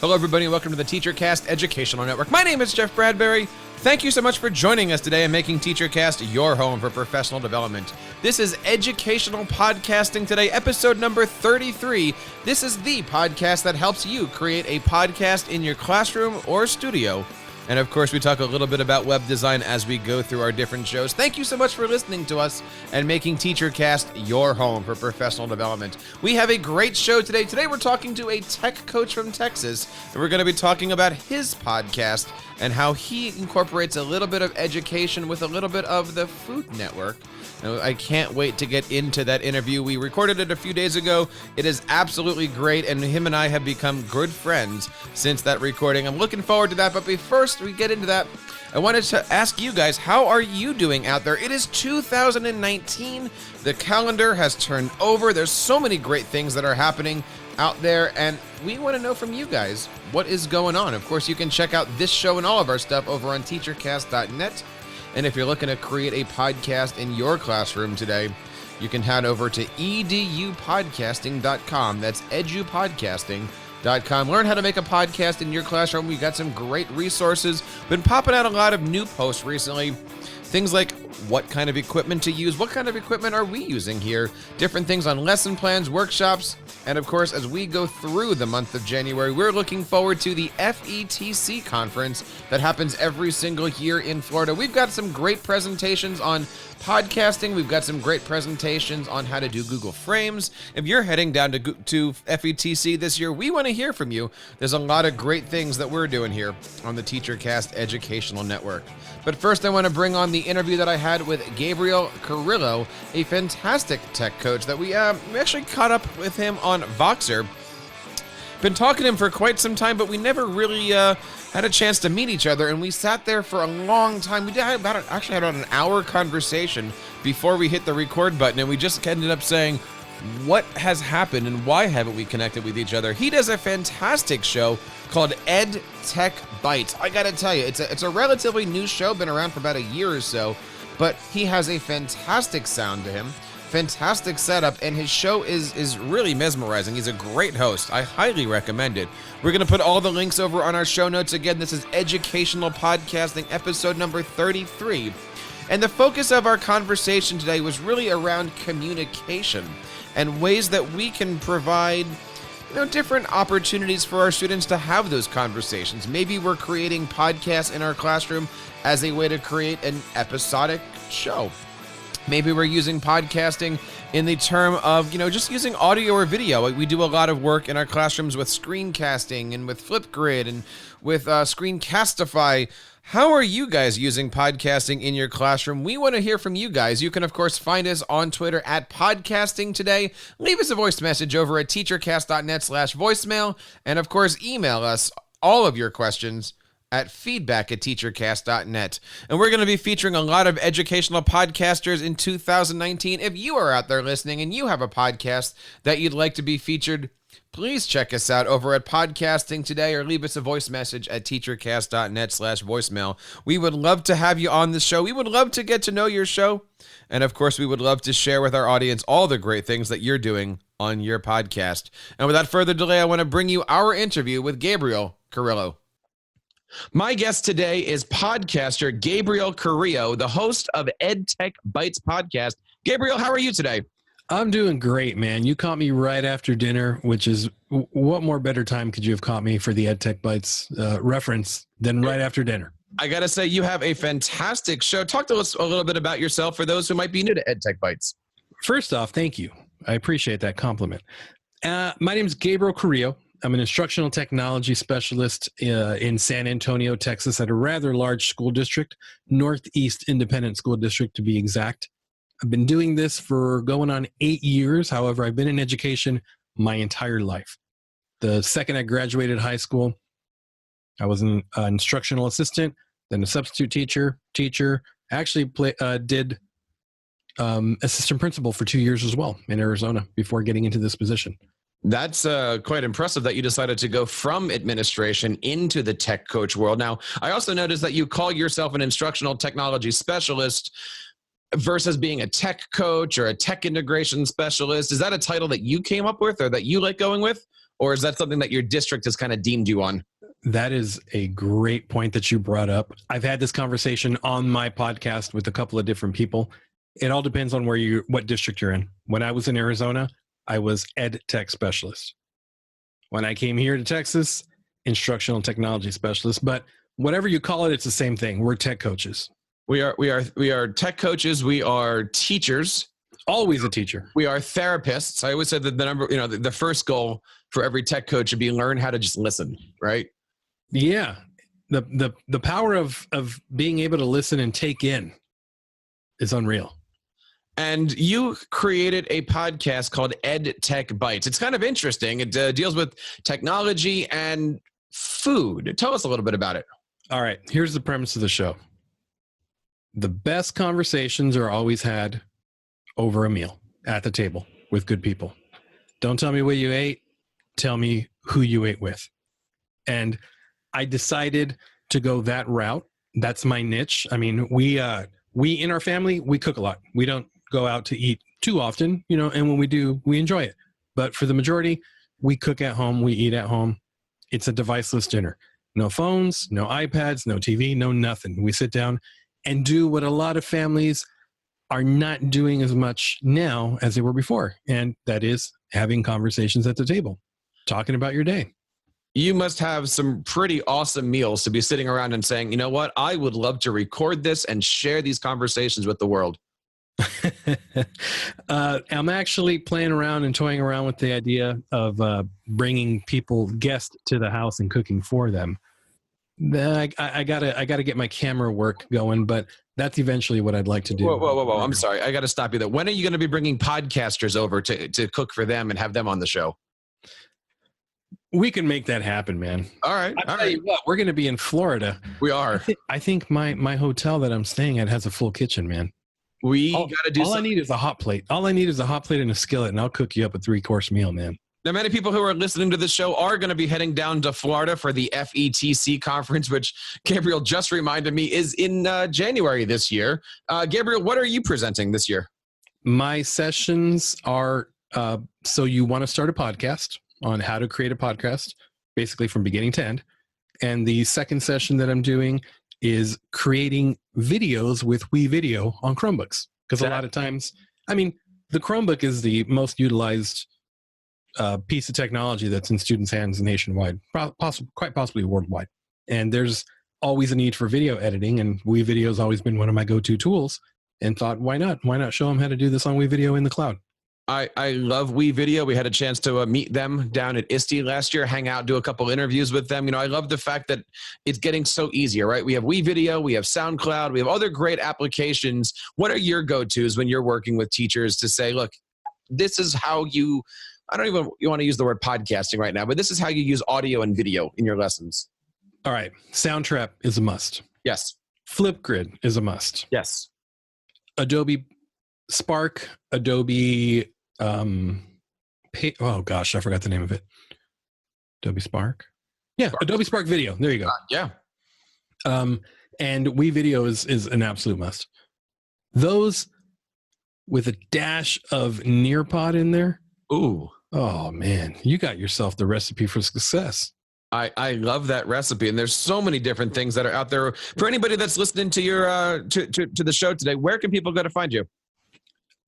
Hello, everybody, and welcome to the TeacherCast Educational Network. My name is Jeff Bradbury. Thank you so much for joining us today and making TeacherCast your home for professional development. This is Educational Podcasting Today, episode number 33. This is the podcast that helps you create a podcast in your classroom or studio. And of course, we talk a little bit about web design as we go through our different shows. Thank you so much for listening to us and making TeacherCast your home for professional development. We have a great show today. Today, we're talking to a tech coach from Texas, and we're going to be talking about his podcast and how he incorporates a little bit of education with a little bit of the Food Network. Now, I can't wait to get into that interview. We recorded it a few days ago. It is absolutely great, and him and I have become good friends since that recording. I'm looking forward to that, but before we get into that, I wanted to ask you guys, how are you doing out there? It is 2019. The calendar has turned over. There's so many great things that are happening out there, and we want to know from you guys what is going on. Of course, you can check out this show and all of our stuff over on teachercast.net. And if you're looking to create a podcast in your classroom today, you can head over to edupodcasting.com. That's edupodcasting.com. Learn how to make a podcast in your classroom. We got some great resources. Been popping out a lot of new posts recently. Things like what kind of equipment to use, what kind of equipment are we using here, different things on lesson plans, workshops, and of course, as we go through the month of January, we're looking forward to the FETC conference that happens every single year in Florida. We've got some great presentations on podcasting. We've got some great presentations on how to do Google Frames. If you're heading down to FETC this year, we want to hear from you. There's a lot of great things that we're doing here on the TeacherCast Educational Network. But first, I want to bring on the interview that I had with Gabriel Carrillo, a fantastic tech coach that we actually caught up with him on Voxer. Been talking to him for quite some time, but we never really had a chance to meet each other, and we sat there for a long time. We had about an hour conversation before we hit the record button, and we just ended up saying, what has happened and why haven't we connected with each other? He does a fantastic show called EdTech Bites. I gotta tell you, it's a relatively new show, been around for about a year or so, but he has a fantastic sound to him, fantastic setup, and his show is really mesmerizing. He's a great host. I highly recommend it. We're going to put all the links over on our show notes. Again, this is Educational Podcasting, episode number 33. And the focus of our conversation today was really around communication and ways that we can provide different opportunities for our students to have those conversations. Maybe we're creating podcasts in our classroom as a way to create an episodic show. Maybe we're using podcasting in the term of, just using audio or video. We do a lot of work in our classrooms with screencasting and with Flipgrid and with Screencastify. How are you guys using podcasting in your classroom? We want to hear from you guys. You can, of course, find us on Twitter at Podcasting Today. Leave us a voice message over at teachercast.net/voicemail. And, of course, email us all of your questions at feedback@teachercast.net. And we're going to be featuring a lot of educational podcasters in 2019. If you are out there listening and you have a podcast that you'd like to be featured, please check us out over at Podcasting Today or leave us a voice message at teachercast.net/voicemail. We would love to have you on the show. We would love to get to know your show. And of course, we would love to share with our audience all the great things that you're doing on your podcast. And without further delay, I want to bring you our interview with Gabriel Carrillo. My guest today is podcaster Gabriel Carrillo, the host of EdTech Bites podcast. Gabriel, how are you today? I'm doing great, man. You caught me right after dinner, which is what more better time could you have caught me for the EdTech Bites reference than right after dinner? I got to say, you have a fantastic show. Talk to us a little bit about yourself for those who might be new to EdTech Bites. First off, thank you. I appreciate that compliment. My name is Gabriel Carrillo. I'm an instructional technology specialist in San Antonio, Texas, at a rather large school district, Northeast Independent School District to be exact. I've been doing this for going on 8 years. However, I've been in education my entire life. The second I graduated high school, I was an instructional assistant, then a substitute teacher. I actually did assistant principal for 2 years as well in Arizona before getting into this position. That's quite impressive that you decided to go from administration into the tech coach world. Now, I also noticed that you call yourself an instructional technology specialist versus being a tech coach or a tech integration specialist. Is that a title that you came up with or that you like going with? Or is that something that your district has kind of deemed you on? That is a great point that you brought up. I've had this conversation on my podcast with a couple of different people. It all depends on what district you're in. When I was in Arizona, I was EdTech specialist. When I came here to Texas, instructional technology specialist. But whatever you call it, it's the same thing. We're tech coaches. We are tech coaches. We are teachers. Always a teacher. We are therapists. I always said that the first goal for every tech coach should be learn how to just listen, right? Yeah. The power of being able to listen and take in is unreal. And you created a podcast called EdTech Bites. It's kind of interesting. It deals with technology and food. Tell us a little bit about it. All right. Here's the premise of the show. The best conversations are always had over a meal at the table with good people. Don't tell me what you ate. Tell me who you ate with. And I decided to go that route. That's my niche. I mean, we in our family, we cook a lot. We don't go out to eat too often, and when we do, we enjoy it. But for the majority, we cook at home, we eat at home. It's a deviceless dinner. No phones, no iPads, no TV, no nothing. We sit down and do what a lot of families are not doing as much now as they were before. And that is having conversations at the table, talking about your day. You must have some pretty awesome meals to be sitting around and saying, you know what, I would love to record this and share these conversations with the world. I'm actually playing around and toying around with the idea of bringing guests to the house and cooking for them. I gotta get my camera work going, but that's eventually what I'd like to do. Whoa. I'm sorry. I got to stop you there. When are you going to be bringing podcasters over to cook for them and have them on the show? We can make that happen, man. All right. I'll tell you what, we're going to be in Florida. We are. I think my hotel that I'm staying at has a full kitchen, man. We got to do all I need is a hot plate. All I need is a hot plate and a skillet, and I'll cook you up a 3-course meal, man. Now, many people who are listening to this show are going to be heading down to Florida for the FETC conference, which Gabriel just reminded me is in January this year. Gabriel, what are you presenting this year? My sessions are, so you want to start a podcast on how to create a podcast, basically from beginning to end. And the second session that I'm doing is creating videos with WeVideo on Chromebooks. Because a lot of times, I mean, the Chromebook is the most utilized piece of technology that's in students' hands nationwide, quite possibly worldwide. And there's always a need for video editing, and WeVideo has always been one of my go-to tools. And thought, why not? Why not show them how to do this on WeVideo in the cloud? I love WeVideo. We had a chance to meet them down at ISTE last year, hang out, do a couple interviews with them. I love the fact that it's getting so easier, right? We have WeVideo, we have SoundCloud, we have other great applications. What are your go-tos when you're working with teachers to say, look, this is how you want to use the word podcasting right now, but this is how you use audio and video in your lessons. All right. Soundtrap is a must. Yes. Flipgrid is a must. Yes. Adobe Spark, Adobe, oh gosh, I forgot the name of it. Adobe Spark? Yeah, Spark. Adobe Spark Video. There you go. Yeah. And WeVideo is an absolute must. Those with a dash of Nearpod in there. Ooh. Oh man, you got yourself the recipe for success. I love that recipe, and there's so many different things that are out there. For anybody that's listening to your to the show today, where can people go to find you?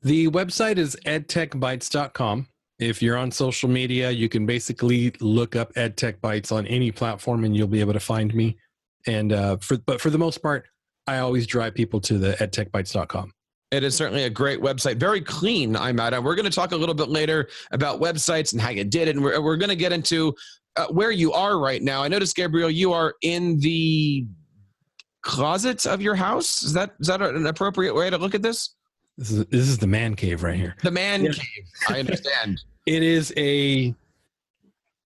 The website is edtechbytes.com. If you're on social media, you can basically look up EdTech Bytes on any platform, and you'll be able to find me. And but for the most part, I always drive people to the edtechbytes.com. It is certainly a great website. Very clean, I'm at. We're going to talk a little bit later about websites and how you did it. And we're going to get into where you are right now. I noticed, Gabriel, you are in the closet of your house. Is that an appropriate way to look at this? This is the man cave right here. The man cave. I understand. It is a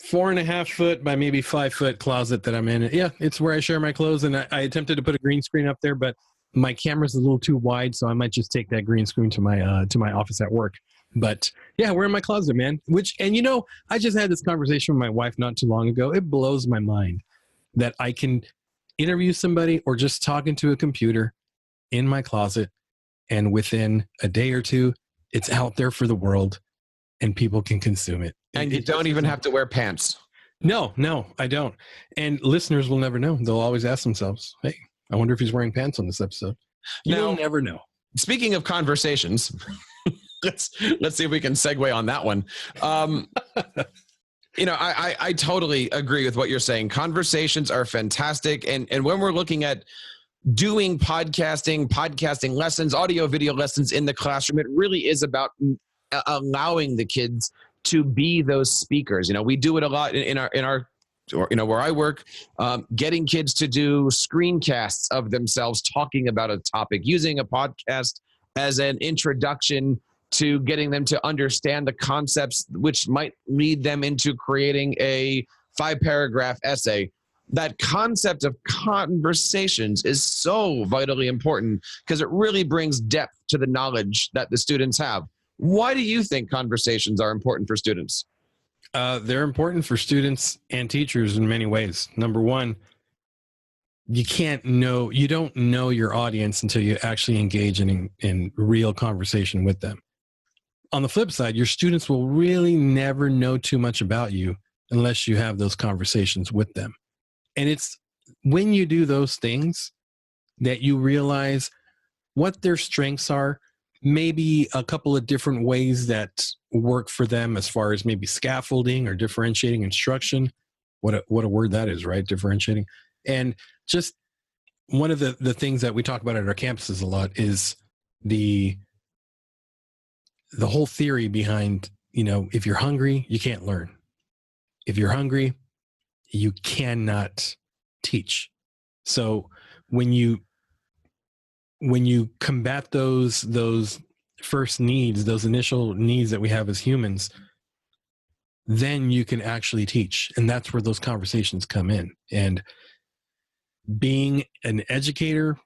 4.5 foot by maybe 5 foot closet that I'm in. Yeah, it's where I share my clothes. And I attempted to put a green screen up there, but my camera's a little too wide, so I might just take that green screen to my office at work. But yeah, we're in my closet, man. I just had this conversation with my wife not too long ago. It blows my mind that I can interview somebody or just talk into a computer in my closet, and within a day or two, it's out there for the world and people can consume it. And you don't even have to wear pants. No, I don't. And listeners will never know. They'll always ask themselves, hey, I wonder if he's wearing pants on this episode. You'll never know. Speaking of conversations, let's see if we can segue on that one. I totally agree with what you're saying. Conversations are fantastic. And when we're looking at doing podcasting lessons, audio, video lessons in the classroom, it really is about allowing the kids to be those speakers. We do it a lot in our where I work, getting kids to do screencasts of themselves talking about a topic, using a podcast as an introduction to getting them to understand the concepts, which might lead them into creating a 5-paragraph essay. That concept of conversations is so vitally important because it really brings depth to the knowledge that the students have. Why do you think conversations are important for students? They're important for students and teachers in many ways. Number one, you don't know your audience until you actually engage in real conversation with them. On the flip side, your students will really never know too much about you unless you have those conversations with them. And it's when you do those things that you realize what their strengths are, maybe a couple of different ways that work for them as far as maybe scaffolding or differentiating instruction. What a word that is, right? Differentiating. And just one of the things that we talk about at our campuses a lot is the whole theory behind, if you're hungry, you can't learn. If you're hungry, you cannot teach. So when you combat those first needs, those initial needs that we have as humans, then you can actually teach. And that's where those conversations come in. And being an educator,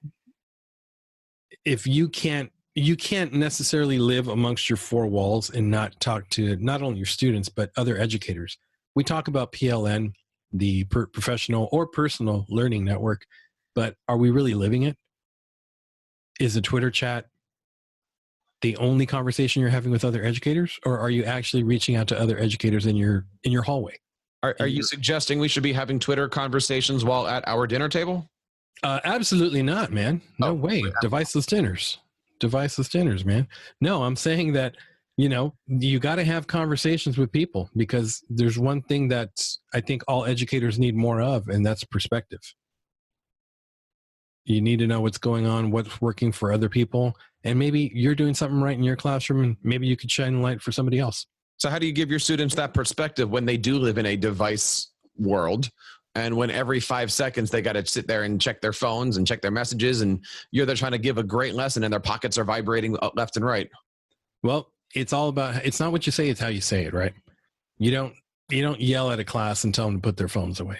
if you can't necessarily live amongst your four walls and not talk to not only your students, but other educators. We talk about PLN, the professional or personal learning network, but are we really living it? Is a Twitter chat the only conversation you're having with other educators, or are you actually reaching out to other educators in your hallway? Are you suggesting we should be having Twitter conversations while at our dinner table? Absolutely not, man. No way. Deviceless dinners, man. No, I'm saying that, you got to have conversations with people, because there's one thing that I think all educators need more of, and that's perspective. You need to know what's going on, what's working for other people, and maybe you're doing something right in your classroom, and maybe you could shine a light for somebody else. So how do you give your students that perspective when they do live in a device world, and when every 5 seconds they got to sit there and check their phones and check their messages, and they're trying to give a great lesson and their pockets are vibrating left and right? Well, it's not what you say, it's how you say it, right? You don't yell at a class and tell them to put their phones away.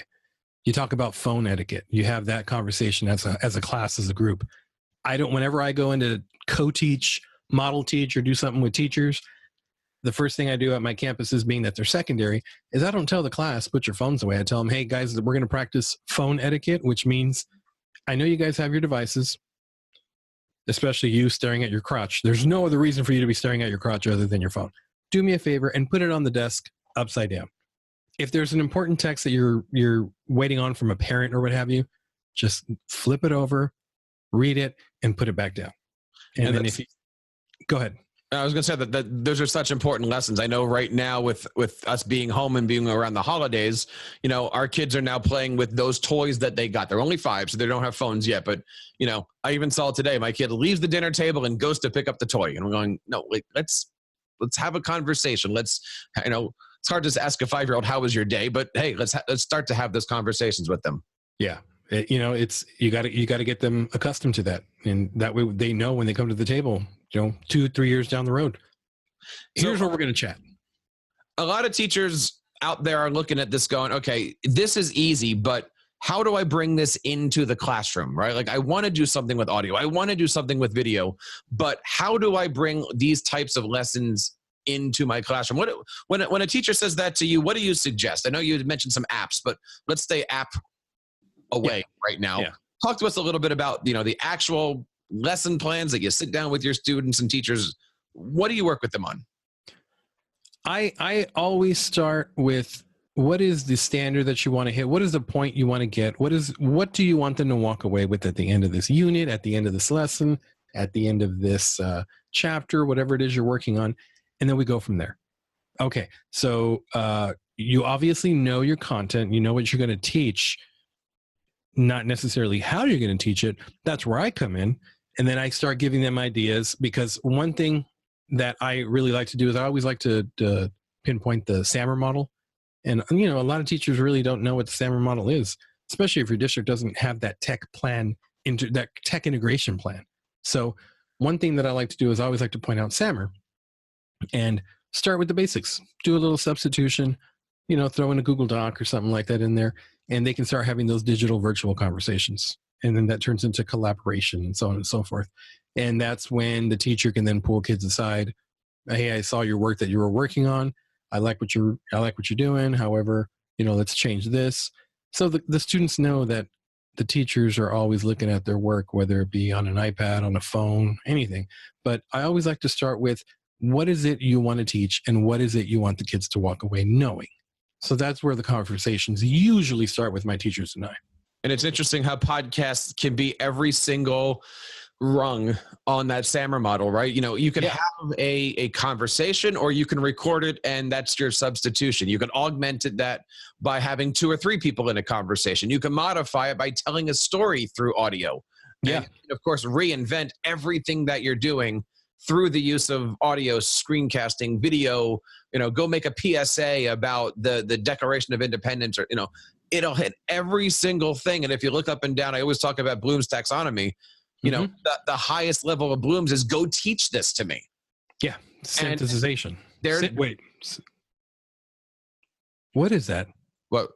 You talk about phone etiquette. You have that conversation as a class, as a group. Whenever I go into co-teach, model teach, or do something with teachers, the first thing I do at my campuses, being that they're secondary, is I don't tell the class, put your phones away. I tell them, hey guys, we're going to practice phone etiquette, which means I know you guys have your devices, especially you staring at your crotch. There's no other reason for you to be staring at your crotch other than your phone. Do me a favor and put it on the desk upside down. If there's an important text that you're waiting on from a parent or what have you, just flip it over, read it, and put it back down. And then go ahead. I was going to say that those are such important lessons. I know right now with us being home and being around the holidays, our kids are now playing with those toys that they got. They're only 5, so they don't have phones yet. But, I even saw today, my kid leaves the dinner table and goes to pick up the toy. And I'm going, no, let's have a conversation. It's hard to ask a 5-year-old, how was your day? But hey, let's start to have those conversations with them. Yeah. You got to get them accustomed to that. And that way they know when they come to the table, 2-3 years down the road, here's where we're going to chat. A lot of teachers out there are looking at this going, okay, this is easy, but how do I bring this into the classroom, right? Like I want to do something with audio. I want to do something with video, but how do I bring these types of lessons into my classroom? When a teacher says that to you, what do you suggest? I know you mentioned some apps, but let's stay app away right now. Yeah. Talk to us a little bit about, the actual lesson plans that you sit down with your students and teachers. What do you work with them on? I always start with what is the standard that you want to hit? What is the point you want to get? What do you want them to walk away with at the end of this unit, at the end of this lesson, at the end of this chapter, whatever it is you're working on, and then we go from there. Okay, so you obviously know your content, you know what you're going to teach, not necessarily how you're going to teach it. That's where I come in, and then I start giving them ideas, because one thing that I really like to do is I always like to pinpoint the SAMR model. And, you know, a lot of teachers really don't know what the SAMR model is, especially if your district doesn't have that tech plan, that tech integration plan. So one thing that I like to do is I always like to point out SAMR and start with the basics, do a little substitution, you know, throw in a Google Doc or something like that in there, and they can start having those digital virtual conversations. And then that turns into collaboration and so on and so forth. And that's when the teacher can then pull kids aside. Hey, I saw your work that you were working on. I like what you're doing. However, you know, let's change this. So the students know that the teachers are always looking at their work, whether it be on an iPad, on a phone, anything. But I always like to start with, what is it you want to teach, and what is it you want the kids to walk away knowing? So that's where the conversations usually start with my teachers and I. And it's interesting how podcasts can be every single rung on that SAMR model, right? You know, you can have a conversation, or you can record it and that's your substitution. You can augment it that by having 2 or 3 people in a conversation. You can modify it by telling a story through audio. Yeah. And, of course, reinvent everything that you're doing through the use of audio, screencasting, video. You know, go make a PSA about the Declaration of Independence, or, you know, it'll hit every single thing. And if you look up and down, I always talk about Bloom's taxonomy. You know, the highest level of Bloom's is go teach this to me. Yeah. Synthesization. Wait. What is that? What?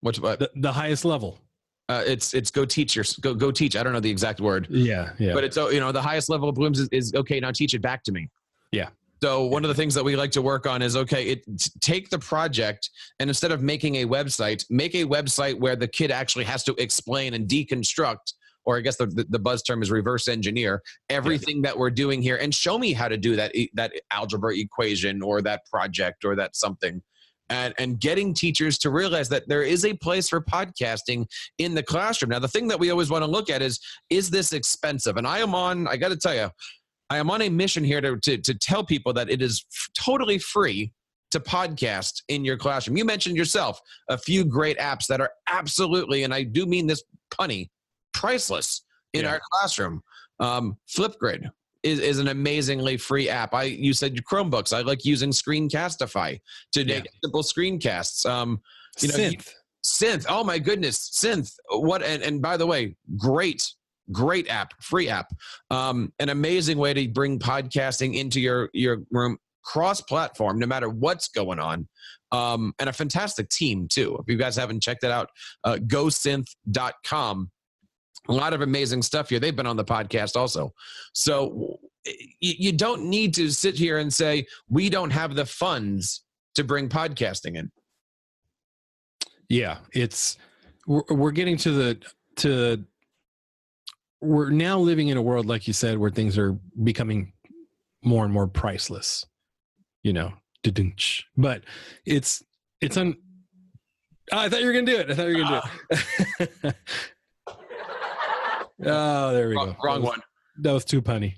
What's what? The highest level. It's go teach go teach. I don't know the exact word. Yeah. But it's, you know, the highest level of Bloom's is okay, now teach it back to me. Yeah. So one of the things that we like to work on is, okay, take the project, and instead of making a website, make a website where the kid actually has to explain and deconstruct, or I guess the buzz term is reverse engineer, everything that we're doing here, and show me how to do that algebra equation or that project or that something. And getting teachers to realize that there is a place for podcasting in the classroom. Now, the thing that we always want to look at is this expensive? And I got to tell you, I am on a mission here to tell people that it is totally free to podcast in your classroom. You mentioned yourself a few great apps that are absolutely, and I do mean this punny, priceless in our classroom. Flipgrid is an amazingly free app. You said Chromebooks. I like using Screencastify to make simple screencasts. You know, Synth. Oh my goodness, Synth. What? And by the way, great app, free app. An amazing way to bring podcasting into your room, cross-platform, no matter what's going on. And a fantastic team too. If you guys haven't checked it out, gosynth.com. A lot of amazing stuff here. They've been on the podcast also. So you don't need to sit here and say, we don't have the funds to bring podcasting in. Yeah, we're getting we're now living in a world, like you said, where things are becoming more and more priceless, you know, but it's I thought you were going to do it. Oh, there we go. Wrong one. That was too punny.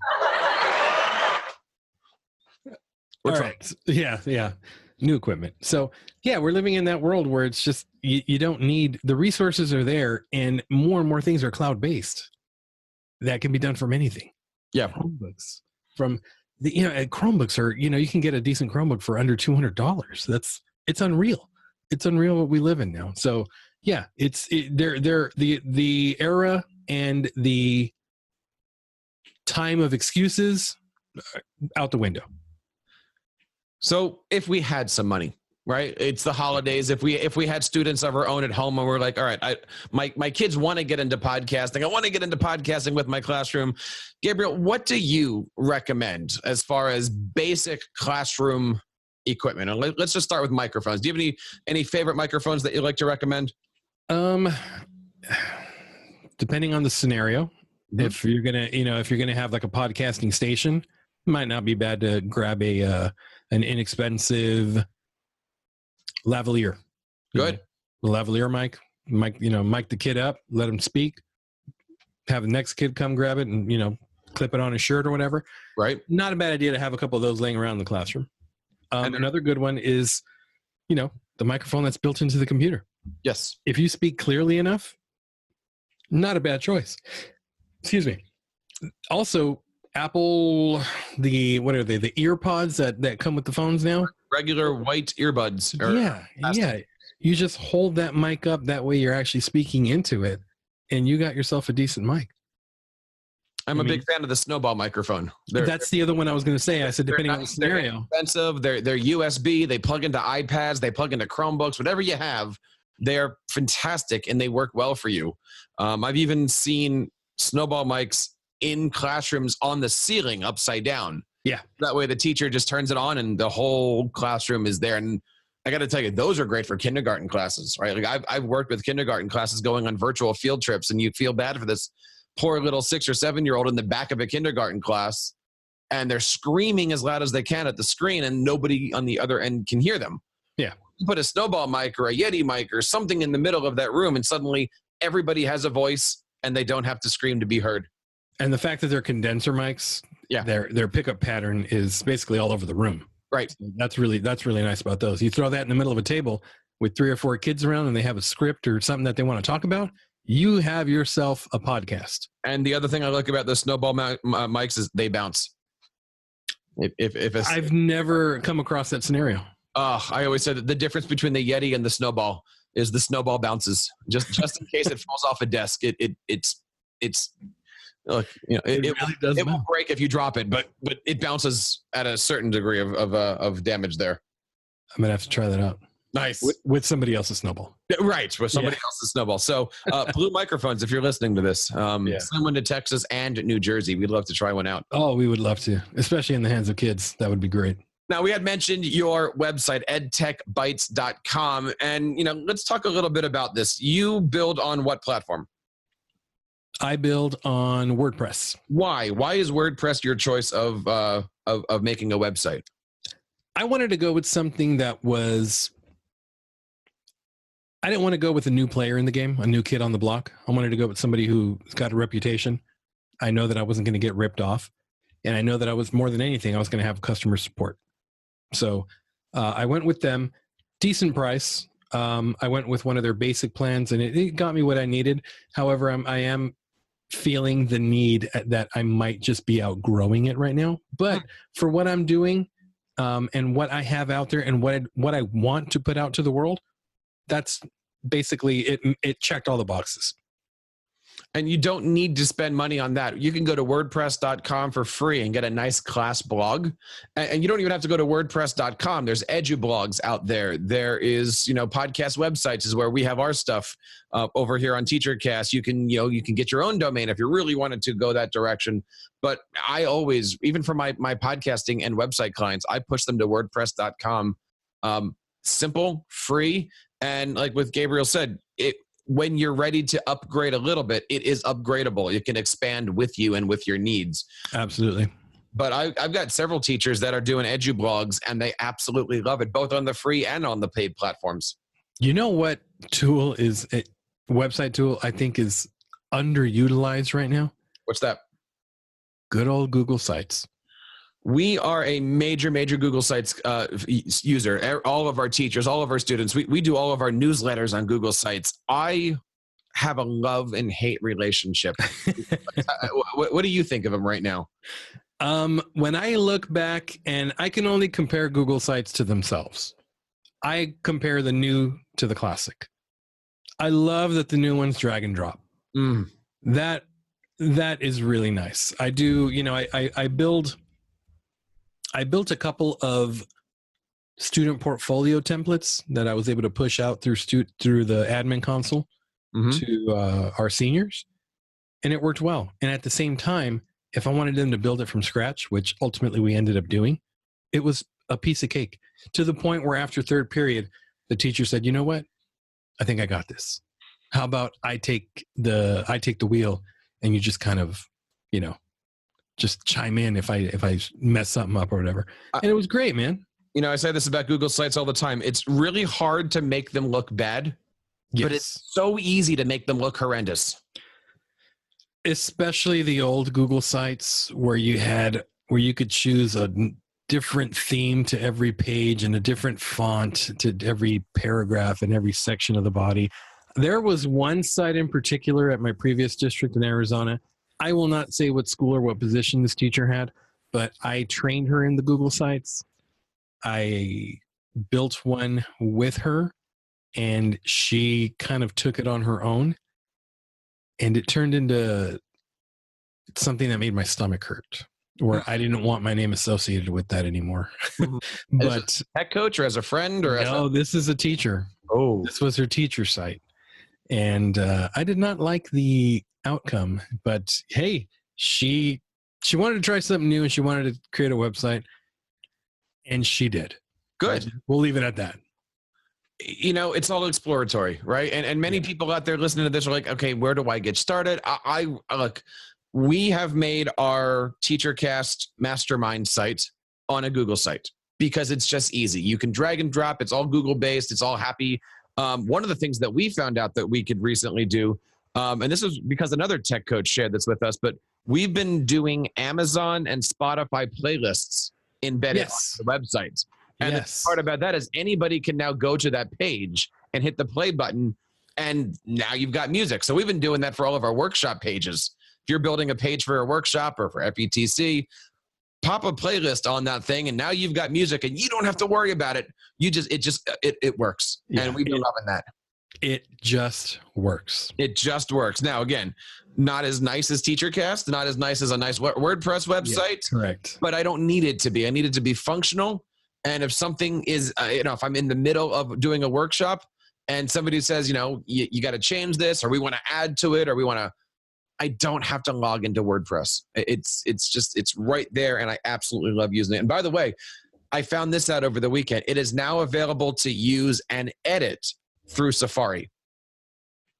All right. Yeah. New equipment. So yeah, we're living in that world where it's just, you don't need, the resources are there, and more things are cloud-based. That can be done from anything. Yeah. Chromebooks. Chromebooks are, you can get a decent Chromebook for under $200. It's unreal. It's unreal what we live in now. So yeah, the era and the time of excuses out the window. So if we had some money, right? It's the holidays. If we had students of our own at home and we're like, all right, my kids want to get into podcasting. I want to get into podcasting with my classroom. Gabriel, what do you recommend as far as basic classroom equipment? And let's just start with microphones. Do you have any favorite microphones that you'd like to recommend? Depending on the scenario, if you're gonna have like a podcasting station, it might not be bad to grab a an inexpensive lavalier. Good. Lavalier mic, mic the kid up, let him speak, have the next kid come grab it and, clip it on his shirt or whatever. Right. Not a bad idea to have a couple of those laying around in the classroom. Another good one is, the microphone that's built into the computer. Yes. If you speak clearly enough, not a bad choice. Excuse me. Also, Apple, what are they? The ear pods that come with the phones now? Regular white earbuds. Yeah. You just hold that mic up. That way you're actually speaking into it, and you got yourself a decent mic. I'm a big fan of the snowball microphone. That's the other one I was going to say. I said, depending on the scenario. They're expensive. They're USB. They plug into iPads. They plug into Chromebooks. Whatever you have, they're fantastic, and they work well for you. I've even seen snowball mics in classrooms on the ceiling upside down. Yeah. That way the teacher just turns it on, and the whole classroom is there. And I got to tell you, those are great for kindergarten classes, right? Like I've worked with kindergarten classes going on virtual field trips, and you feel bad for this poor little 6 or 7 year old in the back of a kindergarten class, and they're screaming as loud as they can at the screen, and nobody on the other end can hear them. Yeah. You put a snowball mic or a Yeti mic or something in the middle of that room, and suddenly everybody has a voice, and they don't have to scream to be heard. And the fact that they're condenser mics, their pickup pattern is basically all over the room. Right. So that's really nice about those. You throw that in the middle of a table with 3 or 4 kids around, and they have a script or something that they want to talk about. You have yourself a podcast. And the other thing I like about the snowball mics is they bounce. I've never come across that scenario. I always said that the difference between the Yeti and the snowball is the snowball bounces. Just in case it falls off a desk, it's look, it will break if you drop it, but it bounces at a certain degree of damage there. I'm gonna have to try that out. Nice. With somebody else's snowball. Right, with somebody else's snowball. So Blue Microphones, if you're listening to this, send one to Texas and New Jersey. We'd love to try one out. Oh, we would love to, especially in the hands of kids. That would be great. Now, we had mentioned your website, edtechbytes.com, and let's talk a little bit about this. You build on what platform? I build on WordPress. Why? Why is WordPress your choice of making a website? I wanted to go with something that was... I didn't want to go with a new player in the game, a new kid on the block. I wanted to go with somebody who's got a reputation. I know that I wasn't going to get ripped off. And I know that I was, more than anything, I was going to have customer support. So I went with them. Decent price. I went with one of their basic plans, and it got me what I needed. However, I am feeling the need that I might just be outgrowing it right now. But for what I'm doing and what I have out there and what I want to put out to the world, that's basically it checked all the boxes. And you don't need to spend money on that. You can go to WordPress.com for free and get a nice class blog. And you don't even have to go to WordPress.com. There's edublogs out there. There is, podcast websites is where we have our stuff over here on TeacherCast. You can get your own domain if you really wanted to go that direction. But I always, even for my podcasting and website clients, I push them to WordPress.com. Simple, free. And like what Gabriel said, when you're ready to upgrade a little bit, it is upgradable. It can expand with you and with your needs. Absolutely. But I've got several teachers that are doing edublogs, and they absolutely love it, both on the free and on the paid platforms. You know what tool is a website tool I think is underutilized right now? What's that? Good old Google Sites. We are a major Google Sites user. All of our teachers, all of our students, we do all of our newsletters on Google Sites. I have a love and hate relationship. What do you think of them right now? When I look back, and I can only compare Google Sites to themselves, I compare the new to the classic. I love that the new one's drag and drop. That is really nice. I do, I built a couple of student portfolio templates that I was able to push out through the admin console to our seniors, and it worked well. And at the same time, if I wanted them to build it from scratch, which ultimately we ended up doing, it was a piece of cake, to the point where after third period, the teacher said, "You know what? I think I got this. How about I take the wheel, and you just kind of, just chime in if I mess something up or whatever." And it was great, man. I say this about Google Sites all the time. It's really hard to make them look bad, but it's so easy to make them look horrendous. Especially the old Google Sites where you could choose a different theme to every page and a different font to every paragraph and every section of the body. There was one site in particular at my previous district in Arizona. I will not say what school or what position this teacher had, but I trained her in the Google Sites. I built one with her, and she kind of took it on her own, and it turned into something that made my stomach hurt, where I didn't want my name associated with that anymore. But as a tech coach or as a friend or no, this is a teacher. Oh, this was her teacher site, and I did not like the outcome. But hey, she wanted to try something new, and she wanted to create a website. And she did. Good. We'll leave it at that. It's all exploratory, right? And many people out there listening to this are like, okay, where do I get started? I look, we have made our TeacherCast mastermind site on a Google site because it's just easy. You can drag and drop. It's all Google based. It's all happy. One of the things that we found out that we could recently do, and this was because another tech coach shared this with us, but we've been doing Amazon and Spotify playlists embedded on the websites. And the part about that is anybody can now go to that page and hit the play button, and now you've got music. So we've been doing that for all of our workshop pages. If you're building a page for a workshop or for FETC, pop a playlist on that thing, and now you've got music, and you don't have to worry about it. It works. Yeah, and we've been loving that. It just works. It just works. Now, again, not as nice as TeacherCast, not as nice as a nice WordPress website. Yeah, correct. But I don't need it to be. I need it to be functional. And if something is, if I'm in the middle of doing a workshop and somebody says, you got to change this, or we want to add to it, or I don't have to log into WordPress. It's right there. And I absolutely love using it. And by the way, I found this out over the weekend. It is now available to use and edit through Safari.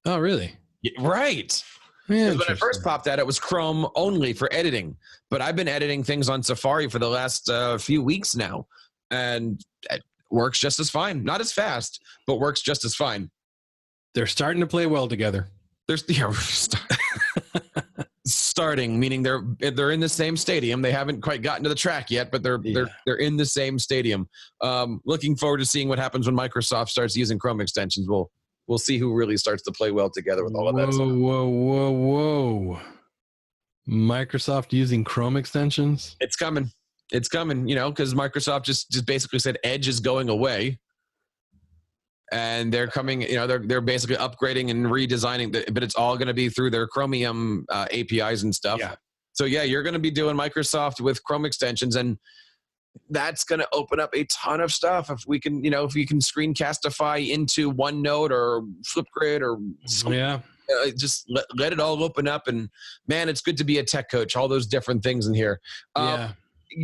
Oh, really? Right. When I first popped out, it was Chrome only for editing. But I've been editing things on Safari for the last few weeks now. And it works just as fine. Not as fast, but works just as fine. They're starting to play well together. Starting, meaning they're in the same stadium. They haven't quite gotten to the track yet, but they're in the same stadium. Looking forward to seeing what happens when Microsoft starts using Chrome extensions. We'll see who really starts to play well together with all of that. Whoa. Microsoft using Chrome extensions? It's coming, because Microsoft just basically said Edge is going away. And they're coming, they're basically upgrading and redesigning, but it's all going to be through their Chromium APIs and stuff. Yeah. So yeah, you're going to be doing Microsoft with Chrome extensions, and that's going to open up a ton of stuff. If we can, if you can screencastify into OneNote or Flipgrid or just let it all open up. And man, it's good to be a tech coach. All those different things in here.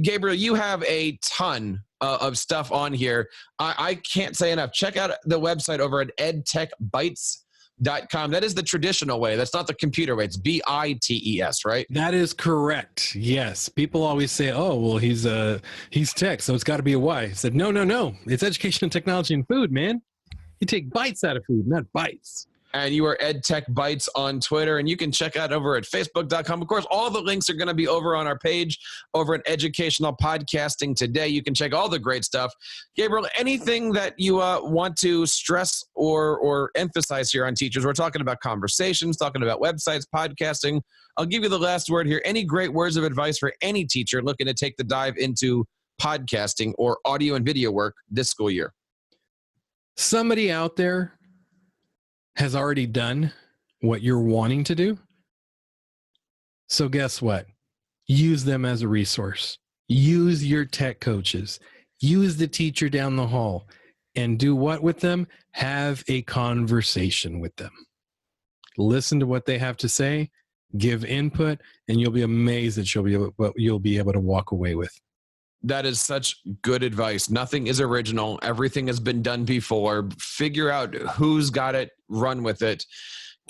Gabriel, you have a ton of stuff on here. I can't say enough. Check out the website over at edtechbytes.com. That is the traditional way. That's not the computer way. It's BITES, right? That is correct. Yes. People always say, oh, well, he's tech, so it's got to be a Y. I said, no. It's education and technology and food, man. You take bites out of food, not bites. And you are EdTech Bytes on Twitter, and you can check out over at facebook.com. Of course, all the links are going to be over on our page over at Educational Podcasting Today. You can check all the great stuff. Gabriel, anything that you want to stress or emphasize here on teachers? We're talking about conversations, talking about websites, podcasting. I'll give you the last word here. Any great words of advice for any teacher looking to take the dive into podcasting or audio and video work this school year? Somebody out there has already done what you're wanting to do. So guess what? Use them as a resource. Use your tech coaches. Use the teacher down the hall. And do what with them? Have a conversation with them. Listen to what they have to say. Give input. And you'll be amazed at what you'll be able to walk away with. That is such good advice. Nothing is original. Everything has been done before. Figure out who's got it. Run with it.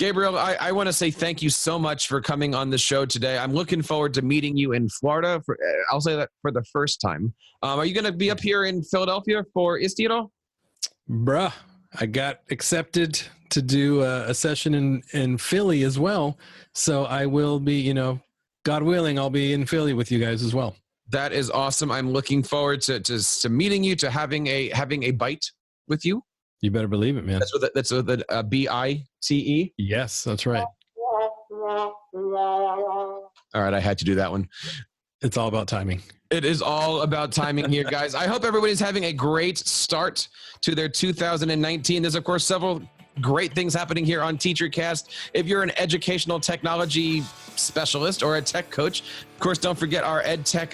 Gabriel, I want to say thank you so much for coming on the show today. I'm looking forward to meeting you in Florida. I'll say that for the first time. Are you going to be up here in Philadelphia for ISTE at all? Bruh, I got accepted to do a session in Philly as well. So I will be, God willing, I'll be in Philly with you guys as well. That is awesome. I'm looking forward to meeting you, to having a bite with you. You better believe it, man. That's with a BITE. Yes, that's right. All right, I had to do that one. It's all about timing. It is all about timing here, guys. I hope everybody's having a great start to their 2019. There's, of course, several great things happening here on TeacherCast. If you're an educational technology specialist or a tech coach, of course, don't forget our EdTech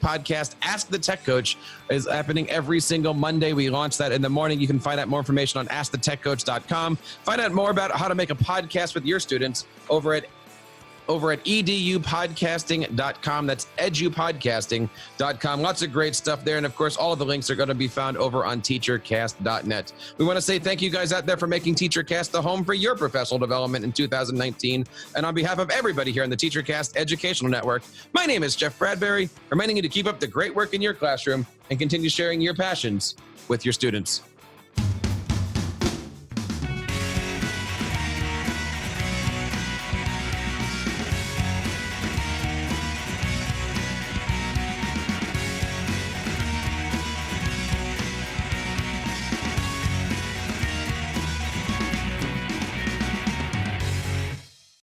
podcast, Ask the Tech Coach, is happening every single Monday. We launch that in the morning. You can find out more information on AskTheTechCoach.com. Find out more about how to make a podcast with your students over at edupodcasting.com. That's edupodcasting.com. Lots of great stuff there. And of course, all of the links are going to be found over on teachercast.net. We want to say thank you guys out there for making TeacherCast the home for your professional development in 2019. And on behalf of everybody here on the TeacherCast Educational Network, my name is Jeff Bradbury, reminding you to keep up the great work in your classroom and continue sharing your passions with your students.